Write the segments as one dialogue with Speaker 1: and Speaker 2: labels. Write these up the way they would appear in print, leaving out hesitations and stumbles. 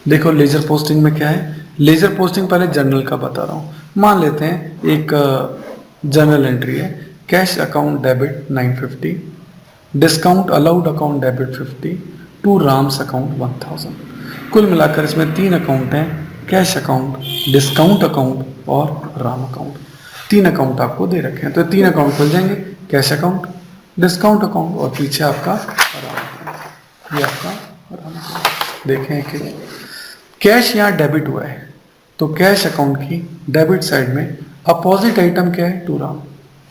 Speaker 1: देखो ledger posting में क्या है, लेजर पोस्टिंग पहले जनरल का बता रहा हूँ। मान लेते हैं एक जनरल एंट्री है, cash account debit 950, discount allowed account debit 50, to Ram's account 1000। कुल मिलाकर इसमें 3 अकाउंट हैं, कैश अकाउंट, डिस्काउंट अकाउंट और राम अकाउंट। 3 अकाउंट आपको दे रखे हैं, तो 3 अकाउंट खुल जाएंगे, कैश अकाउंट, डिस्काउंट अकाउंट और पीछे आपका राम अकाउंट। ये आपका राम अकाउंट देखें कि कैश यहाँ डेबिट हुआ है, तो कैश अकाउंट की डेबिट साइड में अपोजिट आइटम क्या है, टू राम,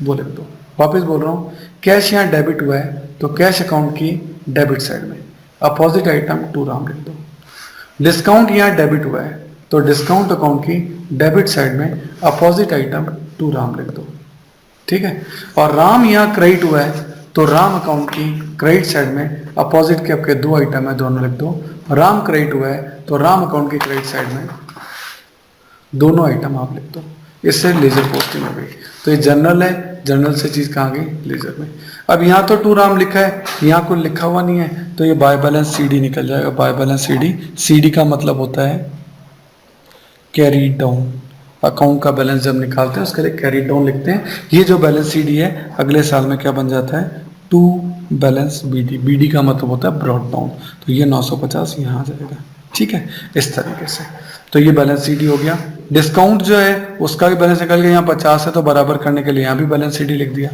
Speaker 1: वो लिख दो। वापस बोल रहा हूँ, कैश यहाँ डेबिट हुआ है तो कैश अकाउंट की डेबिट साइड में अपोजिट आइटम टू राम लिख दो। डिस्काउंट यहाँ डेबिट हुआ है तो डिस्काउंट अकाउंट की डेबिट साइड में अपोजिट आइटम टू राम लिख दो, ठीक है। और राम यहाँ क्रेडिट हुआ है तो राम अकाउंट की क्रेडिट साइड में अपोजिट के आपके 2 आइटम है, दोनों लिख दो। राम क्रेडिट हुआ है तो राम अकाउंट की क्रेडिट साइड में दोनों आइटम आप लिख दो। इससे लेजर पोस्टिंग हो गई। तो ये जनरल है, जनरल से चीज कहाँ गई, लेजर में। अब यहाँ तो टू राम लिखा है, यहाँ कुछ लिखा हुआ नहीं है, तो ये बाय बैलेंस सीडी निकल जाएगा। बाय बैलेंस सीडी, सीडी का मतलब होता है कैरी डाउन। अकाउंट का बैलेंस जब निकालते हैं उसके लिए कैरी डाउन लिखते हैं। ये जो बैलेंस सीडी है अगले साल में क्या बन जाता है, टू बैलेंस बीडी। बीडी का मतलब होता है ब्रॉड डाउन, तो ये 950 यहाँ आ जाएगा, ठीक है, इस तरीके से। तो ये बैलेंस सीडी हो गया। डिस्काउंट जो है उसका भी बैलेंस निकल गया, यहाँ 50 है तो बराबर करने के लिए यहाँ भी बैलेंस सीडी लिख दिया।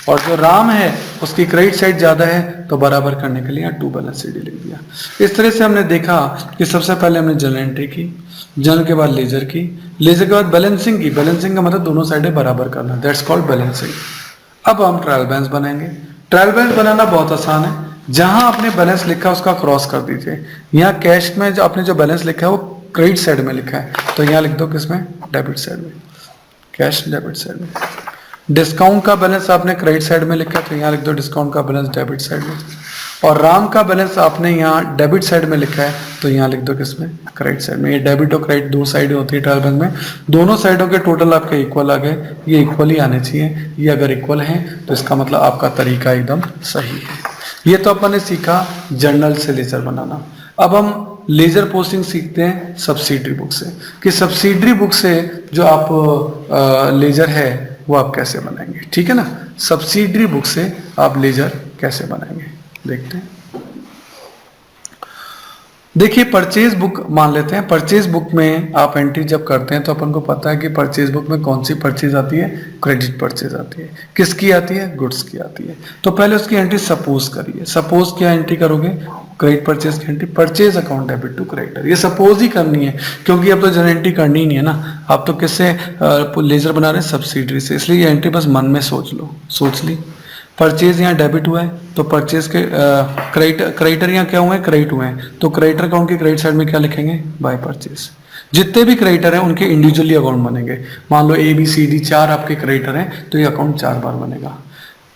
Speaker 1: और जो राम है उसकी क्रेडिट साइड ज्यादा है तो बराबर करने के लिए यहाँ टू बैलेंस सीडी लिख दिया। इस तरह से हमने देखा कि सबसे पहले हमने जनरल एंट्री की, जनरल के बाद लेजर की, लेजर के बाद बैलेंसिंग की। बैलेंसिंग का मतलब दोनों साइडें बराबर करना, दैट्स कॉल्ड बैलेंसिंग। अब हम ट्रायल बैलेंस बनाएंगे। ट्रायल बैलेंस बनाना बहुत आसान है। जहां आपने बैलेंस लिखा उसका क्रॉस कर दीजिए। यहाँ कैश में जो आपने जो बैलेंस लिखा है वो क्रेडिट साइड में लिखा है, तो यहाँ लिख दो किसमें, डेबिट साइड में, कैश डेबिट साइड में। डिस्काउंट का बैलेंस आपने क्रेडिट साइड में लिखा, तो यहाँ लिख दो डिस्काउंट का बैलेंस डेबिट साइड में। और राम का बैलेंस आपने यहाँ डेबिट साइड में लिखा है, तो यहाँ लिख दो किसमें, क्रेडिट साइड में। ये डेबिट और क्रेडिट दो साइड होती है ट्रायल बैलेंस में, दोनों साइडों के टोटल आपके इक्वल आ गए। ये इक्वल ही आने चाहिए, ये अगर इक्वल है तो इसका मतलब आपका तरीका एकदम सही है। ये तो अपन ने सीखा जर्नल से लेजर बनाना। अब हम लेजर पोस्टिंग सीखते हैं सब्सिडरी बुक से, कि सब्सिडरी बुक से जो आप लेजर है वो आप कैसे बनाएंगे, ठीक है ना। सब्सिडरी बुक से आप लेजर कैसे बनाएंगे देखते हैं। देखिए परचेज बुक मान लेते हैं। परचेज बुक में आप एंट्री जब करते हैं तो अपन को पता है कि परचेज बुक में कौन सी परचेज आती है, क्रेडिट परचेज आती है। किसकी आती है, गुड्स की आती है। तो पहले उसकी एंट्री सपोज करिए। सपोज क्या एंट्री करोगे, क्रेडिट परचेज की entry, purchase account debit to creditor. ये सपोज ही करनी है क्योंकि अब तो जनरल एंट्री करनी ही नहीं है ना। आप तो किससे लेजर बना रहे हैं, सब्सिडरी से, इसलिए ये एंट्री बस मन में सोच लो, सोच ली। परचेज यहाँ डेबिट हुआ है तो परचेज के क्रेडिटर यहाँ क्या हुए हैं, क्रेडिट हुए हैं, तो क्रेडिटर अकाउंट के क्रेडिट साइड में क्या लिखेंगे, बाय परचेज। जितने भी क्रेडिटर हैं उनके इंडिविजुअली अकाउंट बनेंगे। मान लो ABCD 4 आपके क्रेडिटर हैं तो ये अकाउंट 4 बार बनेगा।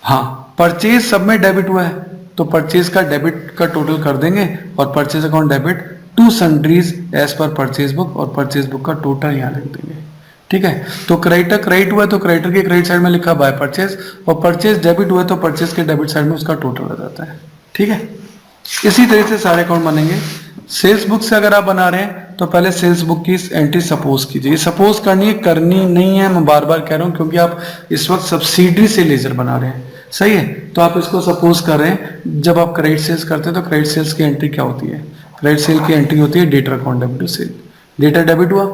Speaker 1: हाँ, परचेज सब में डेबिट हुआ है तो परचेज का डेबिट का टोटल कर देंगे और purchase account debit to sundries as per purchase book, और परचेज बुक का टोटल यहाँ लिख देंगे, ठीक है। तो क्रेडिटर क्रेडिट हुआ तो क्रेडिटर के क्रेडिट साइड में लिखा बाय परचेज, और परचेज डेबिट हुआ तो परचेज के डेबिट साइड में उसका टोटल आ जाता है, ठीक है। इसी तरह से सारे अकाउंट बनेंगे। सेल्स बुक से अगर आप बना रहे हैं तो पहले सेल्स बुक की एंट्री सपोज कीजिए। सपोज करनी है, करनी नहीं है, मैं बार बार कह रहा हूं क्योंकि आप इस वक्त सब्सिडरी से लेजर बना रहे हैं, सही है। तो आप इसको सपोज कर रहे हैं। जब आप क्रेडिट सेल्स करते हैं तो क्रेडिट सेल्स की एंट्री क्या होती है, क्रेडिट सेल की एंट्री होती है debtor account debit to sale. Debtor debit हुआ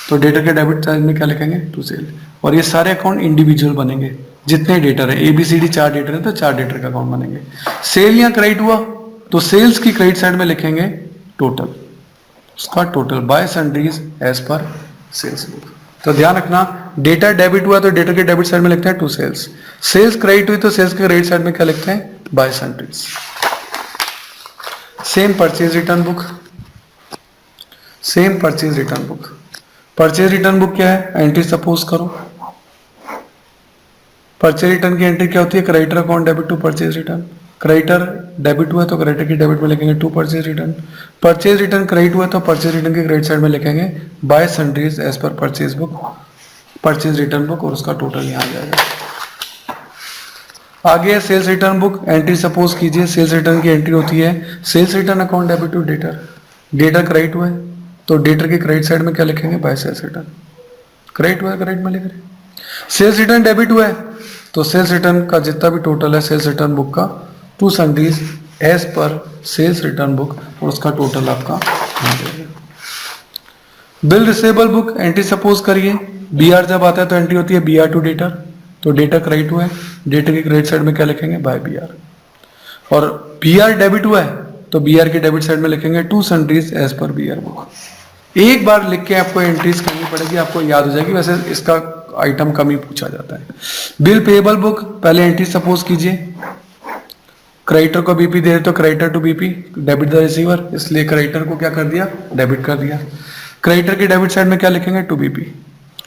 Speaker 1: तो डेटर के डेबिट साइड में क्या लिखेंगे, टू सेल। और ये सारे अकाउंट इंडिविजुअल बनेंगे, जितने डेटर है ABCD 4 डेटर है तो 4 डेटर का अकाउंट बनेंगे। सेल या क्रेडिट हुआ तो सेल्स की क्रेडिट साइड में लिखेंगे टोटल, उसका total by sundries as per sales book. तो ध्यान रखना, डेटा डेबिट हुआ तो डेटर के डेबिट साइड में लिखते हैं टू सेल्स। सेल्स क्रेडिट हुई तो सेल्स के क्रेडिट साइड में क्या लिखते हैं, by sundries. Same purchase return book, same purchase return book. Purchase return book क्या है, एंट्री सपोज करो। परचेज रिटर्न की एंट्री क्या होती है, creditor account debit to purchase return. Creditor debit हुआ तो क्रेडिटर की डेबिट में लिखेंगे to purchase return. Purchase return credit हुआ तो परचेज रिटर्न के क्रेडिट साइड में लिखेंगे by sundries as per purchase book, purchase return book, और उसका टोटल यहाँ आ जाएगा। आगे है sales return book. Entry suppose कीजिए। सेल्स रिटर्न की एंट्री होती है sales return account debit to debtor. Debtor credit हुआ है तो डेटर के क्रेडिट साइड में क्या लिखेंगे, बाय सेल्स रिटर्न। क्रेडिट हुआ है, क्रेडिट में लिख रहे हैं। सेल्स रिटर्न डेबिट हुआ है, तो सेल्स रिटर्न का जितना भी टोटल है सेल्स रिटर्न बुक का to sundries as per sales return book, और उसका टोटल आपका आ जाएगा। Bill receivable book entry suppose करिए, बीआर जब आता है तो एंट्री होती है बीआर टू डेटर, तो डेटर क्रेडिट हुआ है, डेटर की क्रेडिट साइड में क्या लिखेंगे, बाय बीआर। और बीआर डेबिट हुआ है तो बीआर के डेबिट साइड में लिखेंगे to sundries as per BR book. एक बार लिख के आपको एंट्रीज करनी पड़ेगी, आपको याद हो जाएगी, वैसे इसका आइटम कम ही पूछा जाता है। बिल पेएबल बुक, पहले एंट्री सपोज कीजिए, क्रेडिटर को बीपी दे रहे तो creditor to BP, debit the receiver, इसलिए क्रेडिटर को क्या कर दिया, डेबिट कर दिया। क्रेडिटर के डेबिट साइड में क्या लिखेंगे, टू बीपी,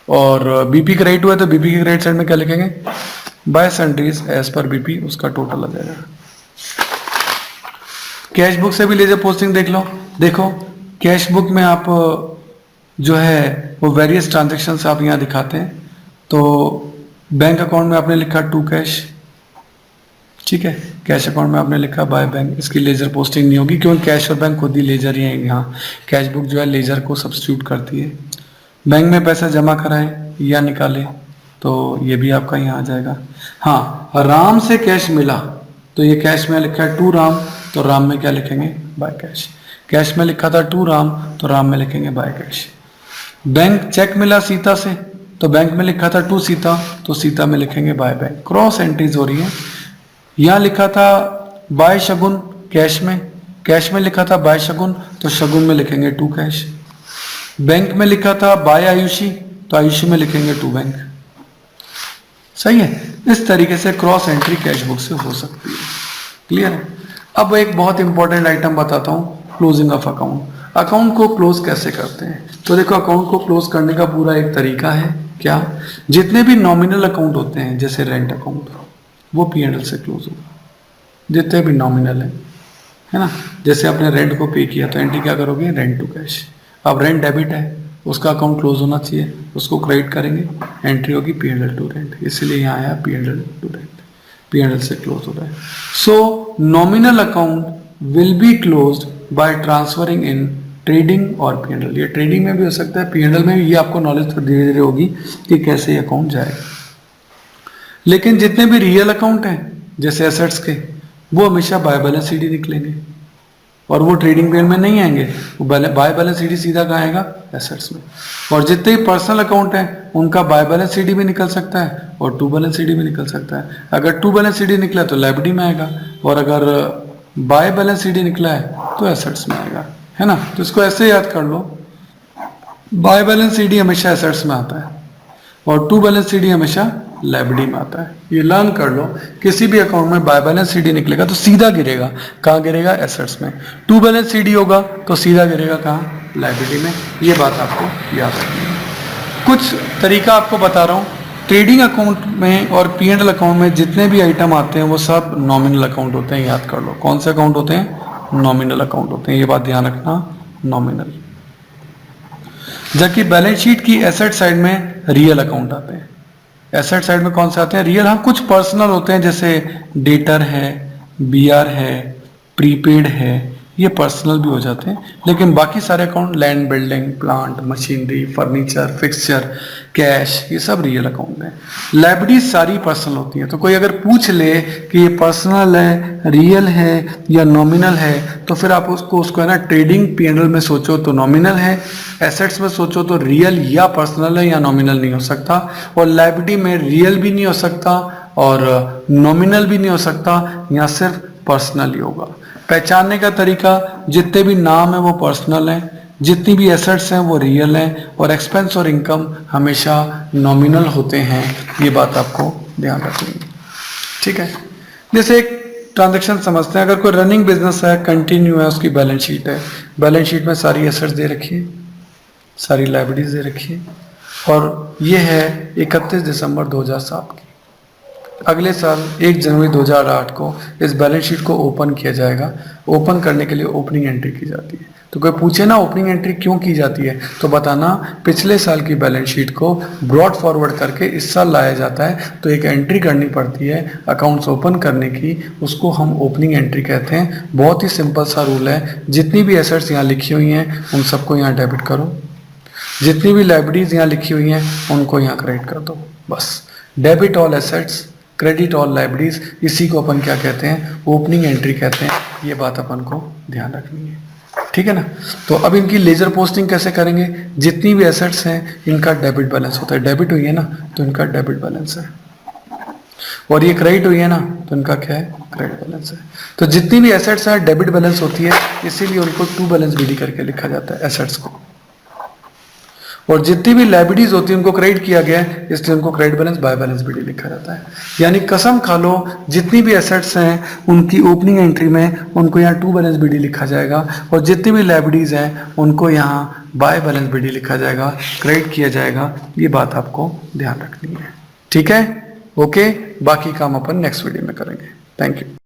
Speaker 1: और बीपी क्रेडिट हुआ तो बीपी के क्रेडिट साइड में क्या लिखेंगे, by sundries as per BP, उसका टोटल आ जाएगा। कैश बुक से भी लेजर पोस्टिंग देख लो। देखो कैश बुक में आप जो है वो वेरियस ट्रांजेक्शन आप यहाँ दिखाते हैं। तो बैंक अकाउंट में आपने लिखा टू कैश, ठीक है, कैश अकाउंट में आपने लिखा बाय बैंक, इसकी लेजर पोस्टिंग नहीं होगी क्योंकि कैश और बैंक खुद ही लेजर ही है। यहाँ कैश बुक जो है लेजर को सब्स्टिट्यूट करती है। बैंक में पैसा जमा कराए या निकाले तो ये भी आपका यहाँ आ जाएगा। हाँ, राम से कैश मिला तो ये कैश में लिखा है टू राम, तो राम में क्या लिखेंगे, बाय कैश। कैश में लिखा था टू राम तो राम में लिखेंगे बाय कैश। बैंक चेक मिला सीता से तो बैंक में लिखा था टू सीता तो सीता में लिखेंगे बाय बैंक। क्रॉस एंट्रीज हो रही है। यहाँ लिखा था बाय शगुन कैश में लिखा था बाय शगुन तो शगुन में लिखेंगे टू कैश। बैंक में लिखा था बाय आयुषी तो आयुषी में लिखेंगे टू बैंक। सही है, इस तरीके से क्रॉस एंट्री कैश बुक से हो सकती है। क्लियर है। अब एक बहुत इंपॉर्टेंट आइटम बताता हूँ, क्लोजिंग ऑफ अकाउंट। अकाउंट को क्लोज कैसे करते हैं, तो देखो अकाउंट को क्लोज करने का पूरा एक तरीका है। क्या, जितने भी नॉमिनल अकाउंट होते हैं जैसे रेंट अकाउंट, वो P&L से क्लोज होगा, जितने भी नॉमिनल है ना। जैसे आपने रेंट को पे किया तो एंट्री क्या करोगे, रेंट टू कैश। अब रेंट डेबिट है, उसका अकाउंट क्लोज होना चाहिए, उसको क्रेडिट करेंगे, एंट्री होगी P&L टू रेंट, इसीलिए यहाँ आया P&L टू रेंट, P&L से क्लोज हो रहा है। So nominal account will be closed by transferring in trading और P&L। ये ट्रेडिंग में भी हो सकता है, P&L में भी, ये आपको नॉलेज तो धीरे धीरे होगी कि कैसे ये अकाउंट जाएगा। लेकिन जितने भी रियल अकाउंट हैं जैसे एसेट्स के, वो हमेशा बाय बैलेंस सीडी निकलेंगे और वो ट्रेडिंग पेन में नहीं आएंगे। वो बाय बैलेंस सीडी सीधा कहाँ आएगा, एसेट्स में। और जितने भी पर्सनल अकाउंट हैं उनका बाय बैलेंस सीडी भी निकल सकता है और टू बैलेंस सीडी भी निकल सकता है। अगर टू बैलेंस सीडी निकला तो लायबिलिटी में आएगा, और अगर बाय बैलेंस सीडी निकला है तो एसेट्स में आएगा, है ना। तो इसको ऐसे याद कर लो, बाय बैलेंस सीडी हमेशा एसेट्स में आता है और टू बैलेंस सीडी हमेशा लायबिलिटी में आता है। ये लर्न कर लो, किसी भी अकाउंट में बाय बैलेंस सीडी निकलेगा तो सीधा गिरेगा, कहाँ गिरेगा, एसेट्स में। टू बैलेंस सीडी होगा तो सीधा गिरेगा कहाँ, लायबिलिटी में। ये बात आपको याद रखनी है। कुछ तरीका आपको बता रहा हूँ। ट्रेडिंग अकाउंट में और P&L अकाउंट में जितने भी आइटम आते हैं वो सब नॉमिनल अकाउंट होते हैं, याद कर लो। कौन से अकाउंट होते हैं, नॉमिनल अकाउंट होते हैं, ये बात ध्यान रखना, नॉमिनल। जबकि बैलेंस शीट की एसेट साइड में रियल अकाउंट आते हैं। एसेट साइड में कौन से आते हैं, रियल। हाँ, कुछ पर्सनल होते हैं जैसे डेटर है, BR है, प्रीपेड है, ये पर्सनल भी हो जाते हैं। लेकिन बाकी सारे account, land, building, plant, machinery, furniture, fixture, cash, ये सब रियल अकाउंट हैं। लायबिलिटी सारी पर्सनल होती है। तो कोई अगर पूछ ले कि ये पर्सनल है, रियल है या नॉमिनल है, तो फिर आप उसको है ना, ट्रेडिंग P&L में सोचो तो नॉमिनल है, एसेट्स में सोचो तो रियल या पर्सनल है, या नॉमिनल नहीं हो सकता, और लायबिलिटी में रियल भी नहीं हो सकता और नॉमिनल भी नहीं हो सकता, यहाँ सिर्फ पर्सनल ही होगा। पहचानने का तरीका, जितने भी नाम है वो पर्सनल हैं, जितनी भी एसेट्स हैं वो रियल हैं, और एक्सपेंस और इनकम हमेशा नॉमिनल होते हैं। ये बात आपको ध्यान रखनी है, ठीक है। जैसे एक ट्रांजैक्शन समझते हैं, अगर कोई रनिंग बिजनेस है, कंटिन्यू है, उसकी बैलेंस शीट है, बैलेंस शीट में सारी एसेट्स दे रखी है, सारी लायबिलिटीज दे रखी है, और ये है 31 दिसंबर 2007 की। अगले साल 1 जनवरी 2008 को इस बैलेंस शीट को ओपन किया जाएगा। ओपन करने के लिए ओपनिंग एंट्री की जाती है। तो कोई पूछे ना ओपनिंग एंट्री क्यों की जाती है, तो बताना पिछले साल की बैलेंस शीट को ब्रॉड फॉरवर्ड करके इस साल लाया जाता है, तो एक एंट्री करनी पड़ती है अकाउंट्स ओपन करने की, उसको हम ओपनिंग एंट्री कहते हैं। बहुत ही सिंपल सा रूल है, जितनी भी एसेट्स यहाँ लिखी हुई हैं उन सबको यहाँ डेबिट करो, जितनी भी लाइबिलिटीज यहाँ लिखी हुई हैं उनको यहाँ क्रेडिट कर दो, बस। Debit all assets, credit all liabilities, इसी को अपन क्या कहते हैं, ओपनिंग एंट्री कहते हैं। ये बात अपन को ध्यान रखनी है, ठीक है ना। तो अब इनकी लेजर पोस्टिंग कैसे करेंगे, जितनी भी एसेट्स हैं इनका डेबिट बैलेंस होता है, डेबिट हुई है ना तो इनका डेबिट बैलेंस है, और ये क्रेडिट हुई है ना तो इनका क्या है, क्रेडिट बैलेंस है। तो जितनी भी एसेट्स हैं डेबिट बैलेंस होती है, इसीलिए उनको टू बैलेंस बीडी करके लिखा जाता है एसेट्स को, और जितनी भी लाइबिलिटीज होती है उनको क्रेडिट किया गया है, इसलिए उनको credit balance by balance BD लिखा जाता है। यानी कसम खा लो, जितनी भी एसेट्स हैं उनकी ओपनिंग एंट्री में उनको यहाँ टू बैलेंस बीडी लिखा जाएगा, और जितनी भी लाइबिलिटीज हैं उनको यहाँ बाय बैलेंस बीडी लिखा जाएगा, क्रेडिट किया जाएगा। ये बात आपको ध्यान रखनी है, ठीक है। ओके, बाकी काम अपन नेक्स्ट वीडियो में करेंगे। Thank you.